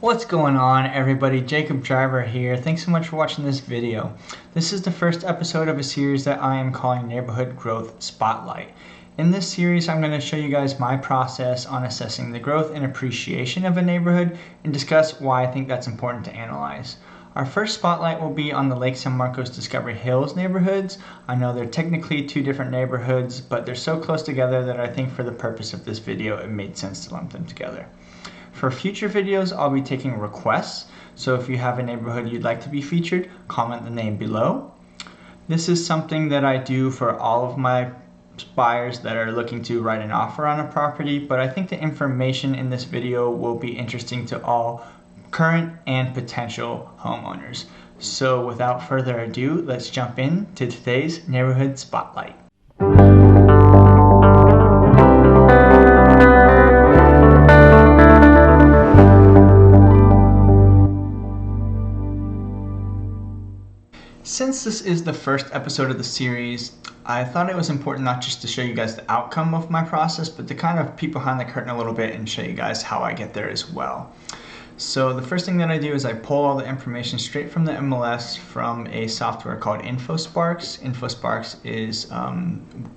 What's going on, everybody? Jacob Driver here. Thanks so much for watching this video. This is the first episode of a series that I am calling Neighborhood Growth Spotlight. In this series, I'm going to show you guys my process on assessing the growth and appreciation of a neighborhood and discuss why I think that's important to analyze. Our first spotlight will be on the Lake San Marcos Discovery Hills neighborhoods. I know they're technically two different neighborhoods, but they're so close together that I think for the purpose of this video, it made sense to lump them together. For future videos, I'll be taking requests, so if you have a neighborhood you'd like to be featured, comment the name below. This is something that I do for all of my buyers that are looking to write an offer on a property, but I think the information in this video will be interesting to all current and potential homeowners. So without further ado, let's jump into today's Neighborhood Spotlight. Since this is the first episode of the series, I thought it was important not just to show you guys the outcome of my process, but to kind of peek behind the curtain a little bit and show you guys how I get there as well. So the first thing that I do is I pull all the information straight from the MLS from a software called InfoSparks. InfoSparks is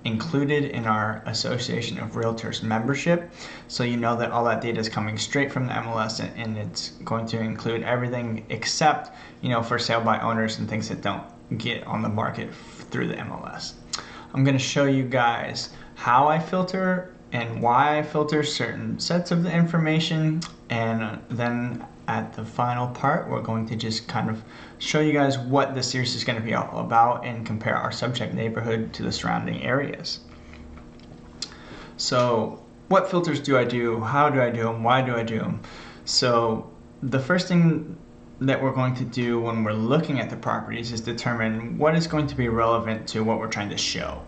included in our Association of Realtors membership. So you know that all that data is coming straight from the MLS and it's going to include everything except, for sale by owners and things that don't get on the market through the MLS. I'm going to show you guys how I filter and why I filter certain sets of the information, and then at the final part we're going to just kind of show you guys what this series is going to be all about and compare our subject neighborhood to the surrounding areas. So what filters do I do? How do I do them? Why do I do them? So the first thing that we're going to do when we're looking at the properties is determine what is going to be relevant to what we're trying to show.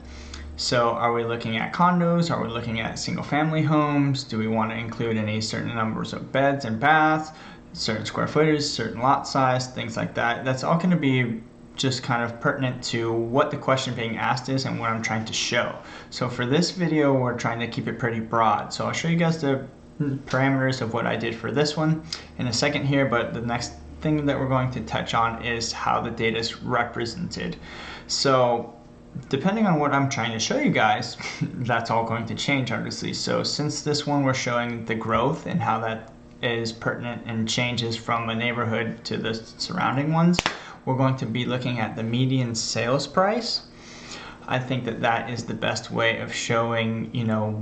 So are we looking at condos? Are we looking at single family homes? Do we want to include any certain numbers of beds and baths, certain square footage, certain lot size, things like that? That's all going to be just kind of pertinent to what the question being asked is and what I'm trying to show. So for this video, we're trying to keep it pretty broad. So I'll show you guys the parameters of what I did for this one in a second here, but the next thing that we're going to touch on is how the data is represented. So depending on what I'm trying to show you guys, that's all going to change, obviously. So since this one we're showing the growth and how that is pertinent and changes from a neighborhood to the surrounding ones, we're going to be looking at the median sales price. I think that that is the best way of showing,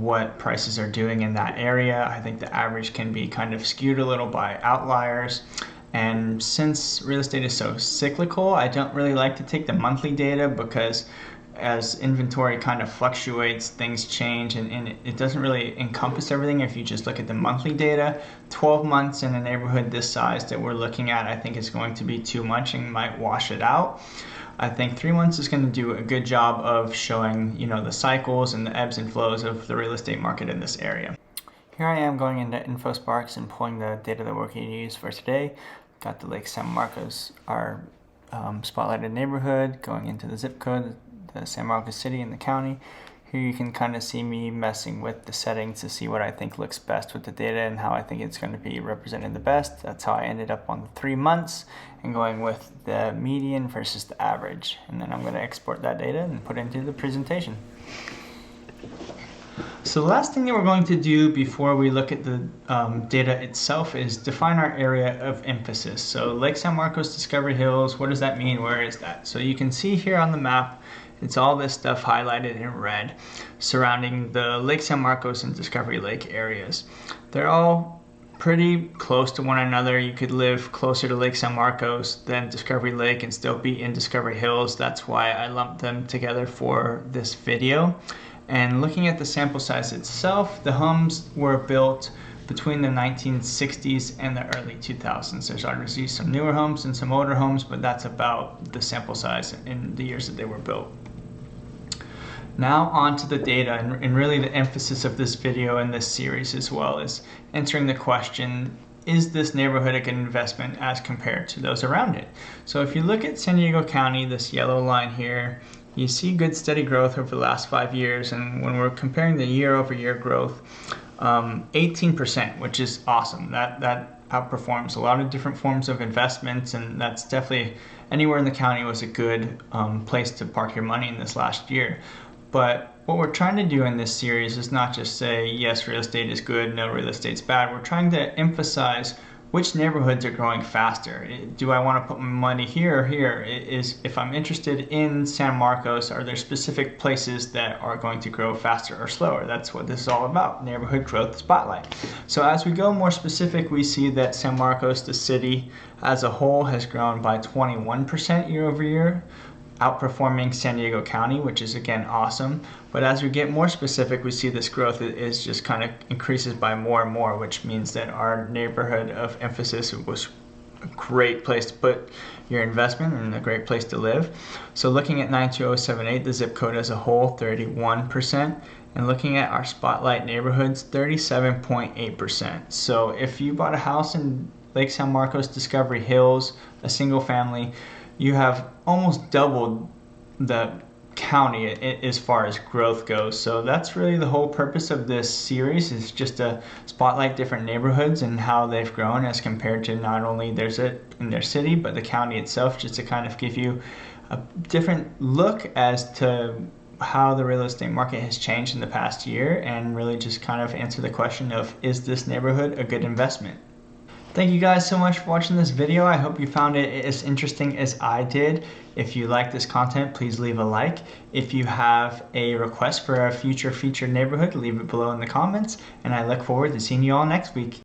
what prices are doing in that area. I think the average can be kind of skewed a little by outliers. And since real estate is so cyclical, I don't really like to take the monthly data because as inventory kind of fluctuates, things change, and it doesn't really encompass everything if you just look at the monthly data. 12 months in a neighborhood this size that we're looking at, I think is going to be too much and might wash it out. I think 3 months is going to do a good job of showing, the cycles and the ebbs and flows of the real estate market in this area. Here I am going into InfoSparks and pulling the data that we're going to use for today. Got the Lake San Marcos, our spotlighted neighborhood, going into the zip code, the San Marcos city and the county. Here you can kind of see me messing with the settings to see what I think looks best with the data and how I think it's going to be represented the best. That's how I ended up on the 3 months and going with the median versus the average. And then I'm going to export that data and put it into the presentation. So the last thing that we're going to do before we look at the data itself is define our area of emphasis. So Lake San Marcos Discovery Hills, what does that mean? Where is that? So you can see here on the map, it's all this stuff highlighted in red surrounding the Lake San Marcos and Discovery Lake areas. They're all pretty close to one another. You could live closer to Lake San Marcos than Discovery Lake and still be in Discovery Hills. That's why I lumped them together for this video. And looking at the sample size itself, the homes were built between the 1960s and the early 2000s. There's obviously some newer homes and some older homes, but that's about the sample size in the years that they were built. Now on to the data, and really the emphasis of this video and this series as well is answering the question, is this neighborhood a good investment as compared to those around it? So if you look at San Diego County, this yellow line here, you see good steady growth over the last 5 years, and when we're comparing the year-over-year growth, 18%, which is awesome. That outperforms a lot of different forms of investments, and that's definitely anywhere in the county was a good place to park your money in this last year. But what we're trying to do in this series is not just say, yes, real estate is good, no, real estate's bad. We're trying to emphasize which neighborhoods are growing faster. Do I want to put my money here or here? If I'm interested in San Marcos, are there specific places that are going to grow faster or slower? That's what this is all about, neighborhood growth spotlight. So as we go more specific, we see that San Marcos, the city as a whole, has grown by 21% year over year, outperforming San Diego County, which is again awesome. But as we get more specific, we see this growth is just kind of increases by more and more, which means that our neighborhood of emphasis was a great place to put your investment and a great place to live. So looking at 92078, the zip code as a whole, 31%. And looking at our spotlight neighborhoods, 37.8%. So if you bought a house in Lake San Marcos, Discovery Hills, a single family, you have almost doubled the county as far as growth goes. So that's really the whole purpose of this series, is just to spotlight different neighborhoods and how they've grown as compared to not only in their city, but the county itself, just to kind of give you a different look as to how the real estate market has changed in the past year, and really just kind of answer the question of, is this neighborhood a good investment? Thank you guys so much for watching this video. I hope you found it as interesting as I did. If you like this content, please leave a like. If you have a request for a future featured neighborhood, leave it below in the comments, and I look forward to seeing you all next week.